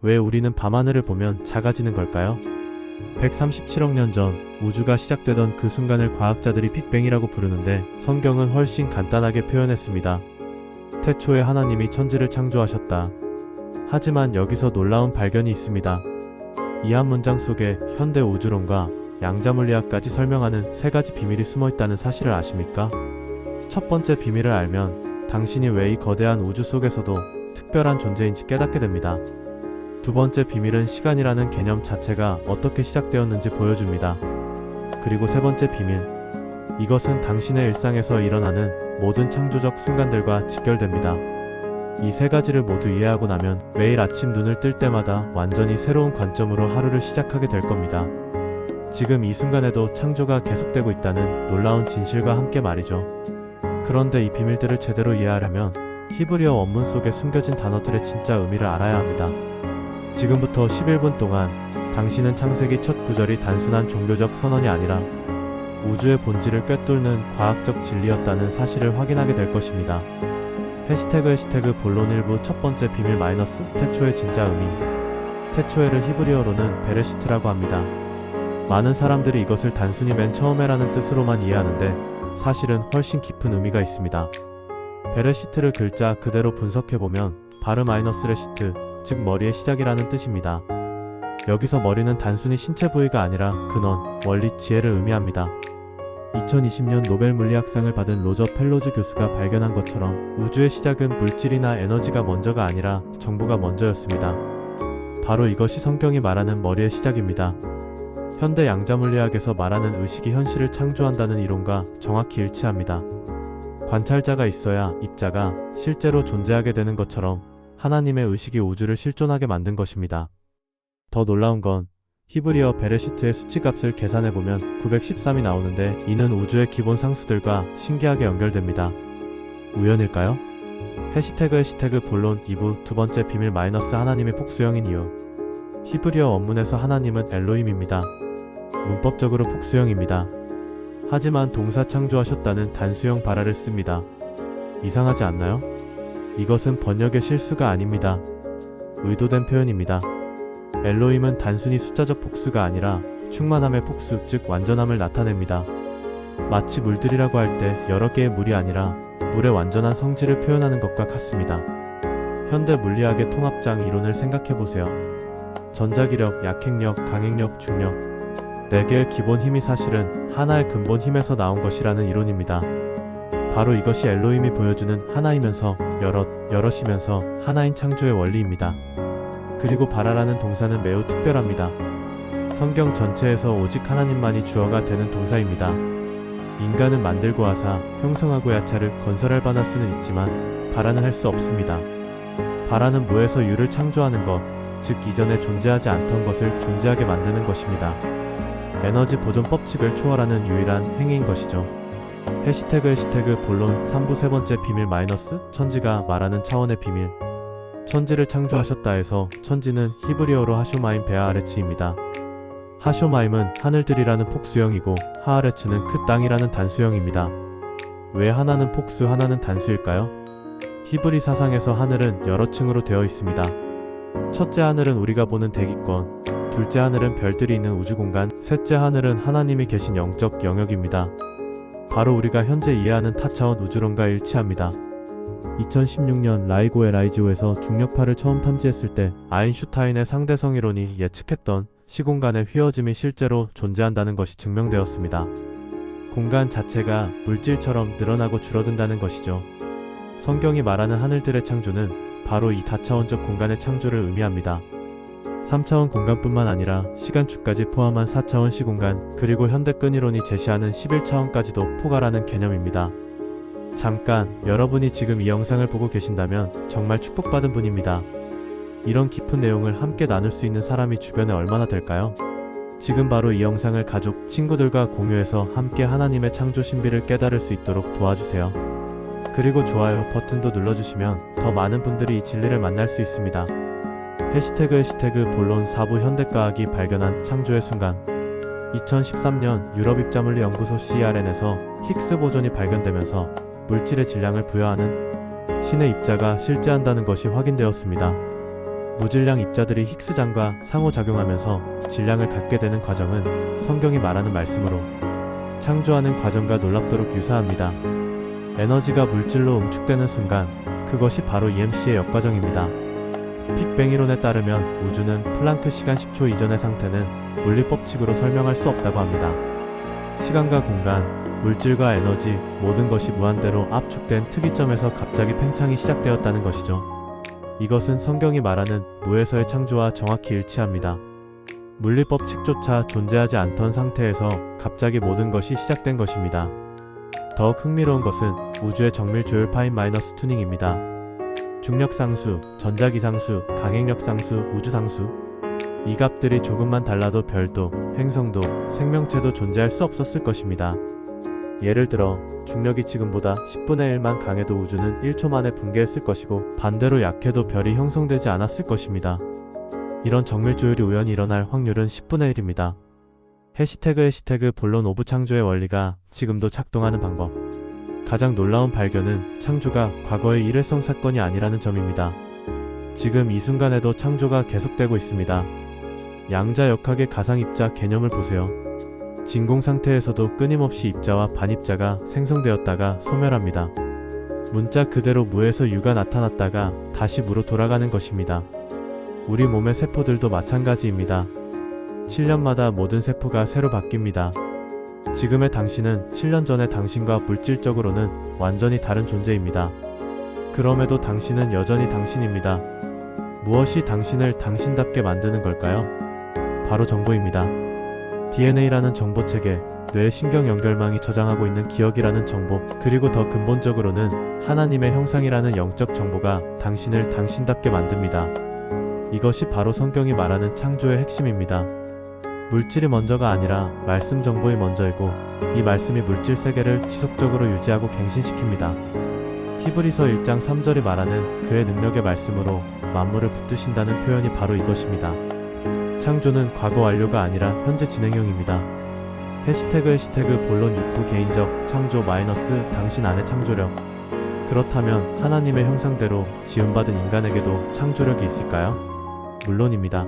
왜 우리는 밤하늘을 보면 작아지는 걸까요? 137억 년 전 우주가 시작되던 그 순간을 과학자들이 빅뱅이라고 부르는데 성경은 훨씬 간단하게 표현했습니다. 태초에 하나님이 천지를 창조하셨다. 하지만 여기서 놀라운 발견이 있습니다. 이 한 문장 속에 현대 우주론과 양자물리학까지 설명하는 세 가지 비밀이 숨어 있다는 사실을 아십니까? 첫 번째 비밀을 알면 당신이 왜 이 거대한 우주 속에서도 특별한 존재인지 깨닫게 됩니다. 두 번째 비밀은 시간이라는 개념 자체가 어떻게 시작되었는지 보여줍니다. 그리고 세 번째 비밀, 이것은 당신의 일상에서 일어나는 모든 창조적 순간들과 직결됩니다. 이 세 가지를 모두 이해하고 나면 매일 아침 눈을 뜰 때마다 완전히 새로운 관점으로 하루를 시작하게 될 겁니다. 지금 이 순간에도 창조가 계속되고 있다는 놀라운 진실과 함께 말이죠. 그런데 이 비밀들을 제대로 이해하려면 히브리어 원문 속에 숨겨진 단어들의 진짜 의미를 알아야 합니다. 지금부터 11분 동안 당신은 창세기 첫 구절이 단순한 종교적 선언이 아니라 우주의 본질을 꿰뚫는 과학적 진리였다는 사실을 확인하게 될 것입니다. 해시태그 본론 1부 첫 번째 비밀 마이너스 태초의 진짜 의미. 태초에를 히브리어로는 베레시트라고 합니다. 많은 사람들이 이것을 단순히 맨 처음에라는 뜻으로만 이해하는데 사실은 훨씬 깊은 의미가 있습니다. 베레시트를 글자 그대로 분석해보면 바르 마이너스 레시트, 즉 머리의 시작이라는 뜻입니다. 여기서 머리는 단순히 신체 부위가 아니라 근원, 원리, 지혜를 의미합니다. 2020년 노벨 물리학상을 받은 로저 펠로즈 교수가 발견한 것처럼 우주의 시작은 물질이나 에너지가 먼저가 아니라 정보가 먼저였습니다. 바로 이것이 성경이 말하는 머리의 시작입니다. 현대 양자물리학에서 말하는 의식이 현실을 창조한다는 이론과 정확히 일치합니다. 관찰자가 있어야 입자가 실제로 존재하게 되는 것처럼 하나님의 의식이 우주를 실존하게 만든 것입니다. 더 놀라운 건 히브리어 베레시트의 수치값을 계산해보면 913이 나오는데 이는 우주의 기본 상수들과 신기하게 연결됩니다. 우연일까요? 해시태그 본론 2부 두 번째 비밀 마이너스 하나님의 복수형인 이유. 히브리어 원문에서 하나님은 엘로힘입니다. 문법적으로 복수형입니다. 하지만 동사 창조하셨다는 단수형 발화를 씁니다. 이상하지 않나요? 이것은 번역의 실수가 아닙니다. 의도된 표현입니다. 엘로힘은 단순히 숫자적 복수가 아니라 충만함의 복수, 즉 완전함을 나타냅니다. 마치 물들이라고 할 때 여러 개의 물이 아니라 물의 완전한 성질을 표현하는 것과 같습니다. 현대 물리학의 통합장 이론을 생각해보세요. 전자기력, 약행력, 강행력, 중력 4개의 기본 힘이 사실은 하나의 근본 힘에서 나온 것이라는 이론입니다. 바로 이것이 엘로힘이 보여주는 하나이면서 여럿이면서 하나인 창조의 원리입니다. 그리고 바라라는 동사는 매우 특별합니다. 성경 전체에서 오직 하나님만이 주어가 되는 동사입니다. 인간은 만들고 하사, 형성하고 야차를 건설할 바할 수는 있지만 바라는 할 수 없습니다. 바라는 무에서 유를 창조하는 것, 즉 이전에 존재하지 않던 것을 존재하게 만드는 것입니다. 에너지 보존 법칙을 초월하는 유일한 행위인 것이죠. 해시태그 본론 3부 세 번째 비밀 마이너스 천지가 말하는 차원의 비밀. 천지를 창조하셨다 해서 천지는 히브리어로 하쇼마임 베아아레츠입니다. 하쇼마임은 하늘들이라는 폭수형이고 하아레츠는 그 땅이라는 단수형입니다. 왜 하나는 폭수 하나는 단수일까요? 히브리 사상에서 하늘은 여러 층으로 되어 있습니다. 첫째 하늘은 우리가 보는 대기권, 둘째 하늘은 별들이 있는 우주공간, 셋째 하늘은 하나님이 계신 영적 영역입니다. 바로 우리가 현재 이해하는 타차원 우주론과 일치합니다. 2016년 라이고 에라이지오에서 중력파를 처음 탐지했을 때 아인슈타인의 상대성 이론이 예측했던 시공간의 휘어짐이 실제로 존재한다는 것이 증명되었습니다. 공간 자체가 물질처럼 늘어나고 줄어든다는 것이죠. 성경이 말하는 하늘들의 창조는 바로 이 다차원적 공간의 창조를 의미합니다. 3차원 공간뿐만 아니라 시간축까지 포함한 4차원 시공간, 그리고 현대 끈이론이 제시하는 11차원까지도 포괄하는 개념입니다. 잠깐, 여러분이 지금 이 영상을 보고 계신다면 정말 축복받은 분입니다. 이런 깊은 내용을 함께 나눌 수 있는 사람이 주변에 얼마나 될까요? 지금 바로 이 영상을 가족, 친구들과 공유해서 함께 하나님의 창조 신비를 깨달을 수 있도록 도와주세요. 그리고 좋아요 버튼도 눌러주시면 더 많은 분들이 이 진리를 만날 수 있습니다. 해시태그 본론 4부 현대과학이 발견한 창조의 순간. 2013년 유럽 입자물리 연구소 CERN에서 힉스 보존이 발견되면서 물질의 질량을 부여하는 신의 입자가 실제한다는 것이 확인되었습니다. 무질량 입자들이 힉스장과 상호작용하면서 질량을 갖게 되는 과정은 성경이 말하는 말씀으로 창조하는 과정과 놀랍도록 유사합니다. 에너지가 물질로 응축되는 순간 그것이 바로 EMC의 역과정입니다. 빅뱅 이론에 따르면 우주는 플랑크 시간 10초 이전의 상태는 물리법칙으로 설명할 수 없다고 합니다. 시간과 공간, 물질과 에너지 모든 것이 무한대로 압축된 특이점에서 갑자기 팽창이 시작되었다는 것이죠. 이것은 성경이 말하는 무에서의 창조와 정확히 일치합니다. 물리법칙조차 존재하지 않던 상태에서 갑자기 모든 것이 시작된 것입니다. 더욱 흥미로운 것은 우주의 정밀 조율 파인 마이너스 튜닝입니다. 중력 상수, 전자기 상수, 강행력 상수, 우주 상수. 이 값들이 조금만 달라도 별도, 행성도, 생명체도 존재할 수 없었을 것입니다. 예를 들어 중력이 지금보다 10분의 1만 강해도 우주는 1초 만에 붕괴했을 것이고 반대로 약해도 별이 형성되지 않았을 것입니다. 이런 정밀 조율이 우연히 일어날 확률은 10분의 1입니다. 해시태그 본론 오브 창조의 원리가 지금도 작동하는 방법. 가장 놀라운 발견은 창조가 과거의 일회성 사건이 아니라는 점입니다. 지금 이 순간에도 창조가 계속되고 있습니다. 양자역학의 가상입자 개념을 보세요. 진공 상태에서도 끊임없이 입자와 반입자가 생성되었다가 소멸합니다. 문자 그대로 무에서 유가 나타났다가 다시 무로 돌아가는 것입니다. 우리 몸의 세포들도 마찬가지입니다. 7년마다 모든 세포가 새로 바뀝니다. 지금의 당신은 7년 전의 당신과 물질적으로는 완전히 다른 존재입니다. 그럼에도 당신은 여전히 당신입니다. 무엇이 당신을 당신답게 만드는 걸까요? 바로 정보입니다. DNA라는 정보체계, 뇌의 신경 연결망이 저장하고 있는 기억이라는 정보, 그리고 더 근본적으로는 하나님의 형상이라는 영적 정보가 당신을 당신답게 만듭니다. 이것이 바로 성경이 말하는 창조의 핵심입니다. 물질이 먼저가 아니라 말씀 정보이 먼저이고 이 말씀이 물질 세계를 지속적으로 유지하고 갱신시킵니다. 히브리서 1장 3절이 말하는 그의 능력의 말씀으로 만물을 붙드신다는 표현이 바로 이것입니다. 창조는 과거 완료가 아니라 현재 진행형입니다. 해시태그 본론 유프 개인적 창조 마이너스 당신 안의 창조력. 그렇다면 하나님의 형상대로 지음받은 인간에게도 창조력이 있을까요? 물론입니다.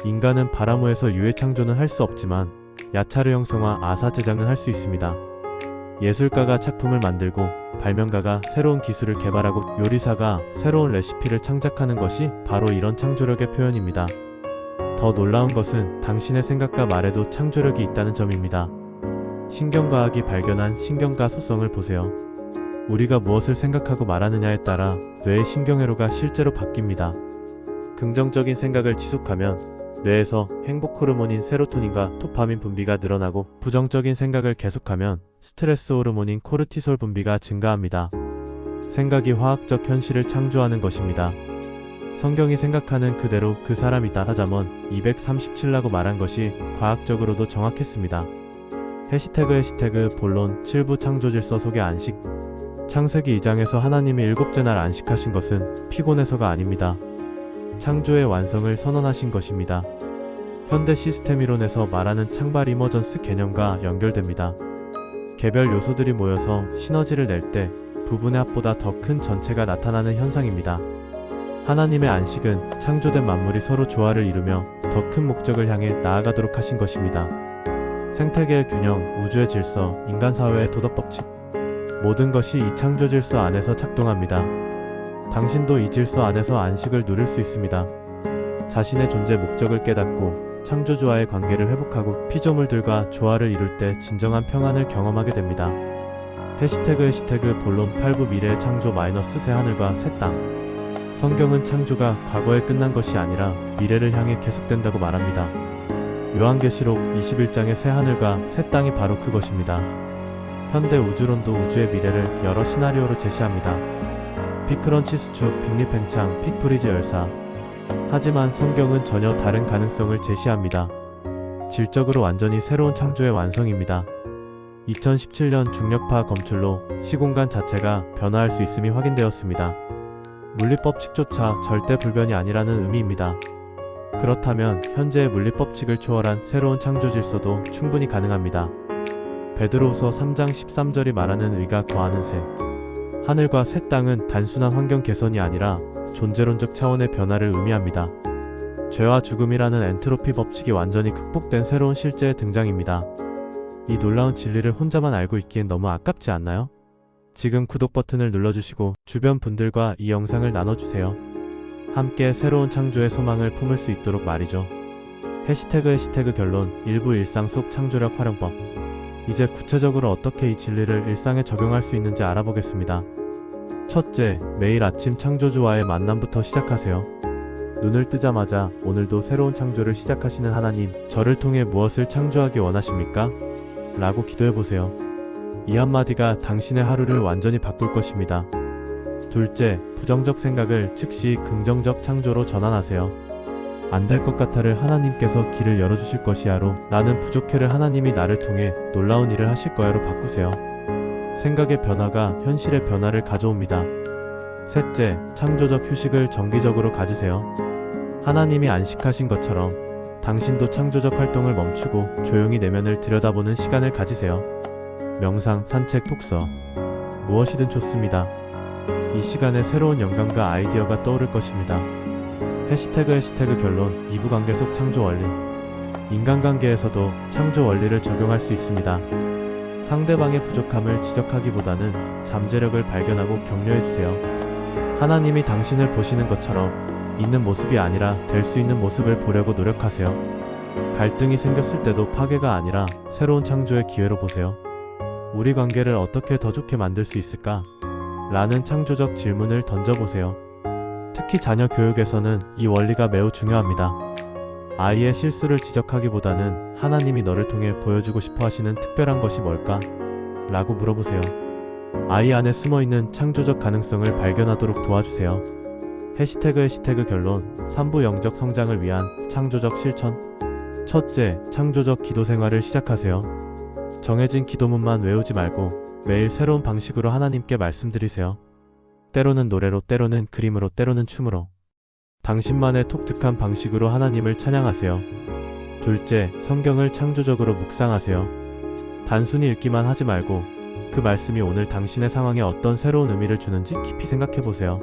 인간은 바라무에서 유해 창조는 할 수 없지만 야차르 형성화 아사 제작은 할 수 있습니다. 예술가가 작품을 만들고 발명가가 새로운 기술을 개발하고 요리사가 새로운 레시피를 창작하는 것이 바로 이런 창조력의 표현입니다. 더 놀라운 것은 당신의 생각과 말에도 창조력이 있다는 점입니다. 신경과학이 발견한 신경과 소성을 보세요. 우리가 무엇을 생각하고 말하느냐에 따라 뇌의 신경회로가 실제로 바뀝니다. 긍정적인 생각을 지속하면 뇌에서 행복 호르몬인 세로토닌과 도파민 분비가 늘어나고 부정적인 생각을 계속하면 스트레스 호르몬인 코르티솔 분비가 증가합니다. 생각이 화학적 현실을 창조하는 것입니다. 성경이 생각하는 그대로 그 사람이다 하자먼 237라고 말한 것이 과학적으로도 정확했습니다. 해시태그 본론 7부 창조질서 속의 안식. 창세기 2장에서 하나님이 일곱째 날 안식하신 것은 피곤해서가 아닙니다. 창조의 완성을 선언하신 것입니다. 현대 시스템 이론에서 말하는 창발 이머전스 개념과 연결됩니다. 개별 요소들이 모여서 시너지를 낼 때 부분의 합보다 더 큰 전체가 나타나는 현상입니다. 하나님의 안식은 창조된 만물이 서로 조화를 이루며 더 큰 목적을 향해 나아가도록 하신 것입니다. 생태계의 균형, 우주의 질서, 인간 사회의 도덕 법칙. 모든 것이 이 창조 질서 안에서 작동합니다. 당신도 이 질서 안에서 안식을 누릴 수 있습니다. 자신의 존재 목적을 깨닫고 창조주와의 관계를 회복하고 피조물들과 조화를 이룰 때 진정한 평안을 경험하게 됩니다. 해시태그 본론 8부 미래의 창조 마이너스 새 하늘과 새 땅. 성경은 창조가 과거에 끝난 것이 아니라 미래를 향해 계속된다고 말합니다. 요한계시록 21장의 새 하늘과 새 땅이 바로 그것입니다. 현대 우주론도 우주의 미래를 여러 시나리오로 제시합니다. 빅크런치 수축, 빅립 팽창, 빅프리즈 열사. 하지만 성경은 전혀 다른 가능성을 제시합니다. 질적으로 완전히 새로운 창조의 완성입니다. 2017년 중력파 검출로 시공간 자체가 변화할 수 있음이 확인되었습니다. 물리법칙조차 절대 불변이 아니라는 의미입니다. 그렇다면 현재의 물리법칙을 초월한 새로운 창조 질서도 충분히 가능합니다. 베드로후서 3장 13절이 말하는 의가 거하는 새. 하늘과 새 땅은 단순한 환경 개선이 아니라 존재론적 차원의 변화를 의미합니다. 죄와 죽음이라는 엔트로피 법칙이 완전히 극복된 새로운 실제의 등장입니다. 이 놀라운 진리를 혼자만 알고 있기엔 너무 아깝지 않나요? 지금 구독 버튼을 눌러주시고 주변 분들과 이 영상을 나눠주세요. 함께 새로운 창조의 소망을 품을 수 있도록 말이죠. 해시태그 결론 일부 일상 속 창조력 활용법. 이제 구체적으로 어떻게 이 진리를 일상에 적용할 수 있는지 알아보겠습니다. 첫째, 매일 아침 창조주와의 만남부터 시작하세요. 눈을 뜨자마자 오늘도 새로운 창조를 시작하시는 하나님, 저를 통해 무엇을 창조하기 원하십니까? 라고 기도해보세요. 이 한마디가 당신의 하루를 완전히 바꿀 것입니다. 둘째, 부정적 생각을 즉시 긍정적 창조로 전환하세요. 안 될 것 같아를 하나님께서 길을 열어주실 것이야로 나는 부족해를 하나님이 나를 통해 놀라운 일을 하실 거야로 바꾸세요. 생각의 변화가 현실의 변화를 가져옵니다. 셋째, 창조적 휴식을 정기적으로 가지세요. 하나님이 안식하신 것처럼 당신도 창조적 활동을 멈추고 조용히 내면을 들여다보는 시간을 가지세요. 명상, 산책, 독서, 무엇이든 좋습니다. 이 시간에 새로운 영감과 아이디어가 떠오를 것입니다. 해시태그 결론 2부 관계 속 창조 원리. 인간관계에서도 창조 원리를 적용할 수 있습니다. 상대방의 부족함을 지적하기보다는 잠재력을 발견하고 격려해주세요. 하나님이 당신을 보시는 것처럼 있는 모습이 아니라 될 수 있는 모습을 보려고 노력하세요. 갈등이 생겼을 때도 파괴가 아니라 새로운 창조의 기회로 보세요. 우리 관계를 어떻게 더 좋게 만들 수 있을까? 라는 창조적 질문을 던져보세요. 특히 자녀 교육에서는 이 원리가 매우 중요합니다. 아이의 실수를 지적하기보다는 하나님이 너를 통해 보여주고 싶어 하시는 특별한 것이 뭘까? 라고 물어보세요. 아이 안에 숨어있는 창조적 가능성을 발견하도록 도와주세요. 해시태그 결론 3부 영적 성장을 위한 창조적 실천. 첫째, 창조적 기도 생활을 시작하세요. 정해진 기도문만 외우지 말고 매일 새로운 방식으로 하나님께 말씀드리세요. 때로는 노래로, 때로는 그림으로, 때로는 춤으로. 당신만의 독특한 방식으로 하나님을 찬양하세요. 둘째, 성경을 창조적으로 묵상하세요. 단순히 읽기만 하지 말고 그 말씀이 오늘 당신의 상황에 어떤 새로운 의미를 주는지 깊이 생각해보세요.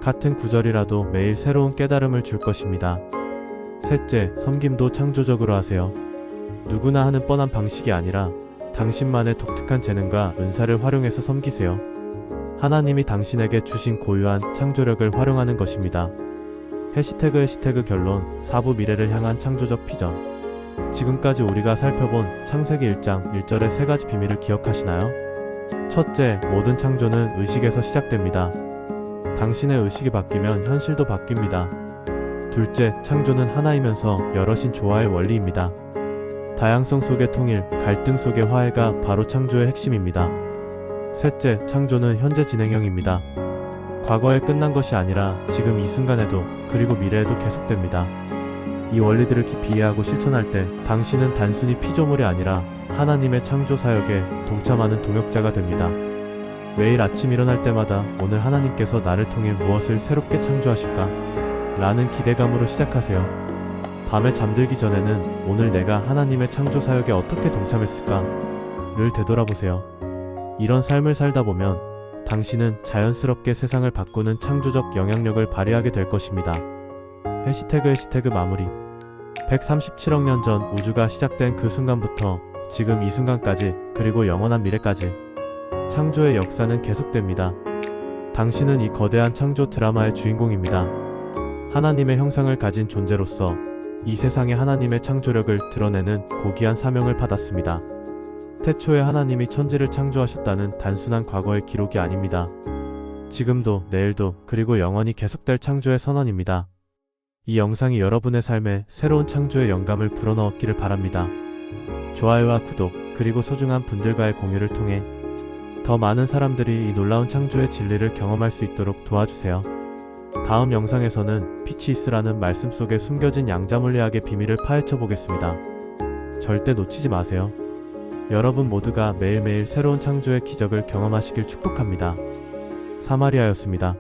같은 구절이라도 매일 새로운 깨달음을 줄 것입니다. 셋째, 섬김도 창조적으로 하세요. 누구나 하는 뻔한 방식이 아니라 당신만의 독특한 재능과 은사를 활용해서 섬기세요. 하나님이 당신에게 주신 고유한 창조력을 활용하는 것입니다. 해시태그 결론 4부 미래를 향한 창조적 비전. 지금까지 우리가 살펴본 창세기 1장 1절의 3가지 비밀을 기억하시나요? 첫째, 모든 창조는 의식에서 시작됩니다. 당신의 의식이 바뀌면 현실도 바뀝니다. 둘째, 창조는 하나이면서 여럿인 조화의 원리입니다. 다양성 속의 통일, 갈등 속의 화해가 바로 창조의 핵심입니다. 셋째, 창조는 현재 진행형입니다. 과거에 끝난 것이 아니라 지금 이 순간에도 그리고 미래에도 계속됩니다. 이 원리들을 깊이 이해하고 실천할 때 당신은 단순히 피조물이 아니라 하나님의 창조 사역에 동참하는 동역자가 됩니다. 매일 아침 일어날 때마다 오늘 하나님께서 나를 통해 무엇을 새롭게 창조하실까? 라는 기대감으로 시작하세요. 밤에 잠들기 전에는 오늘 내가 하나님의 창조 사역에 어떻게 동참했을까? 를 되돌아보세요. 이런 삶을 살다 보면 당신은 자연스럽게 세상을 바꾸는 창조적 영향력을 발휘하게 될 것입니다. 해시태그 마무리. 137억 년 전 우주가 시작된 그 순간부터 지금 이 순간까지 그리고 영원한 미래까지 창조의 역사는 계속됩니다. 당신은 이 거대한 창조 드라마의 주인공입니다. 하나님의 형상을 가진 존재로서 이 세상에 하나님의 창조력을 드러내는 고귀한 사명을 받았습니다. 태초에 하나님이 천지를 창조하셨다는 단순한 과거의 기록이 아닙니다. 지금도, 내일도, 그리고 영원히 계속될 창조의 선언입니다. 이 영상이 여러분의 삶에 새로운 창조의 영감을 불어넣었기를 바랍니다. 좋아요와 구독, 그리고 소중한 분들과의 공유를 통해 더 많은 사람들이 이 놀라운 창조의 진리를 경험할 수 있도록 도와주세요. 다음 영상에서는 피치이스라는 말씀 속에 숨겨진 양자물리학의 비밀을 파헤쳐 보겠습니다. 절대 놓치지 마세요. 여러분 모두가 매일매일 새로운 창조의 기적을 경험하시길 축복합니다. 사마리아였습니다.